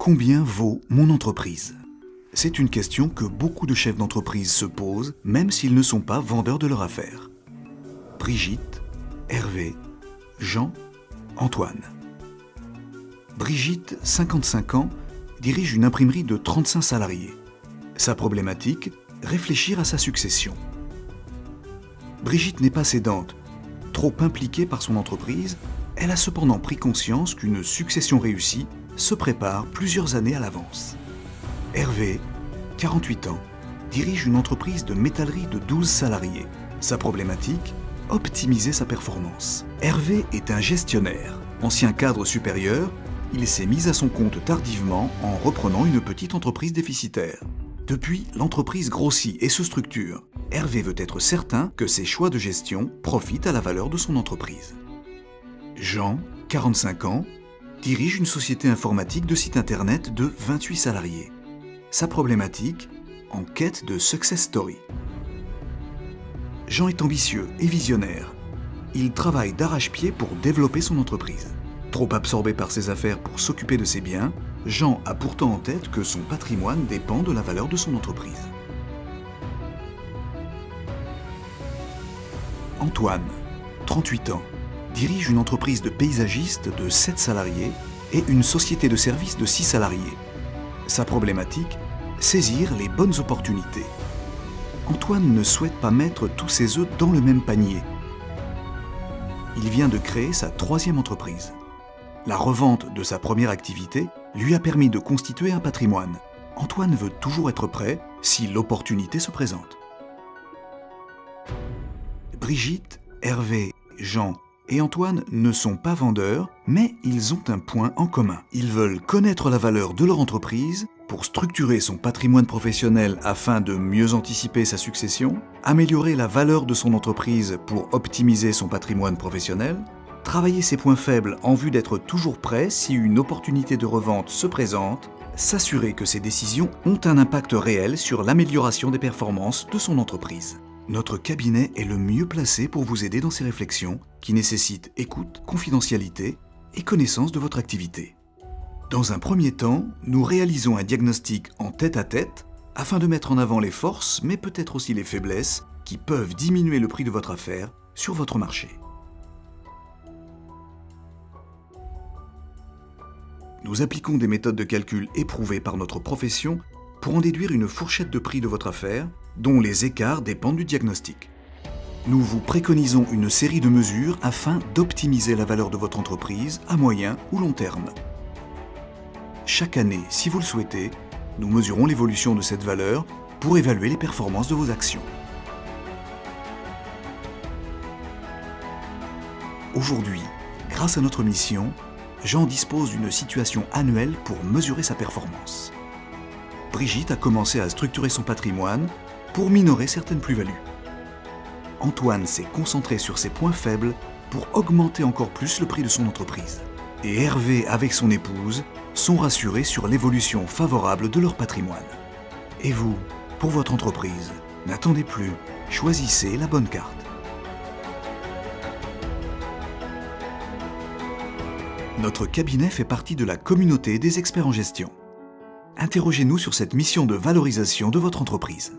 Combien vaut mon entreprise? C'est une question que beaucoup de chefs d'entreprise se posent, même s'ils ne sont pas vendeurs de leur affaire. Brigitte, Hervé, Jean, Antoine. Brigitte, 55 ans, dirige une imprimerie de 35 salariés. Sa problématique, réfléchir à sa succession. Brigitte n'est pas cédante. Trop impliquée par son entreprise, elle a cependant pris conscience qu'une succession réussie se prépare plusieurs années à l'avance. Hervé, 48 ans, dirige une entreprise de métallerie de 12 salariés. Sa problématique, optimiser sa performance. Hervé est un gestionnaire. Ancien cadre supérieur, il s'est mis à son compte tardivement en reprenant une petite entreprise déficitaire. Depuis, l'entreprise grossit et se structure. Hervé veut être certain que ses choix de gestion profitent à la valeur de son entreprise. Jean, 45 ans, dirige une société informatique de site internet de 28 salariés. Sa problématique, en quête de success story. Jean est ambitieux et visionnaire. Il travaille d'arrache-pied pour développer son entreprise. Trop absorbé par ses affaires pour s'occuper de ses biens, Jean a pourtant en tête que son patrimoine dépend de la valeur de son entreprise. Antoine, 38 ans, dirige une entreprise de paysagiste de 7 salariés et une société de services de 6 salariés. Sa problématique, saisir les bonnes opportunités. Antoine ne souhaite pas mettre tous ses œufs dans le même panier. Il vient de créer sa 3e entreprise. La revente de sa première activité lui a permis de constituer un patrimoine. Antoine veut toujours être prêt si l'opportunité se présente. Brigitte, Hervé, Jean et Antoine ne sont pas vendeurs, mais ils ont un point en commun. Ils veulent connaître la valeur de leur entreprise pour structurer son patrimoine professionnel afin de mieux anticiper sa succession, améliorer la valeur de son entreprise pour optimiser son patrimoine professionnel, travailler ses points faibles en vue d'être toujours prêt si une opportunité de revente se présente, s'assurer que ses décisions ont un impact réel sur l'amélioration des performances de son entreprise. Notre cabinet est le mieux placé pour vous aider dans ces réflexions qui nécessitent écoute, confidentialité et connaissance de votre activité. Dans un premier temps, nous réalisons un diagnostic en tête-à-tête afin de mettre en avant les forces, mais peut-être aussi les faiblesses qui peuvent diminuer le prix de votre affaire sur votre marché. Nous appliquons des méthodes de calcul éprouvées par notre profession pour en déduire une fourchette de prix de votre affaire, dont les écarts dépendent du diagnostic. Nous vous préconisons une série de mesures afin d'optimiser la valeur de votre entreprise à moyen ou long terme. Chaque année, si vous le souhaitez, nous mesurons l'évolution de cette valeur pour évaluer les performances de vos actions. Aujourd'hui, grâce à notre mission, Jean dispose d'une situation annuelle pour mesurer sa performance. Brigitte a commencé à structurer son patrimoine pour minorer certaines plus-values. Antoine s'est concentré sur ses points faibles pour augmenter encore plus le prix de son entreprise. Et Hervé, avec son épouse, sont rassurés sur l'évolution favorable de leur patrimoine. Et vous, pour votre entreprise, n'attendez plus, choisissez la bonne carte. Notre cabinet fait partie de la communauté des experts en gestion. Interrogez-nous sur cette mission de valorisation de votre entreprise.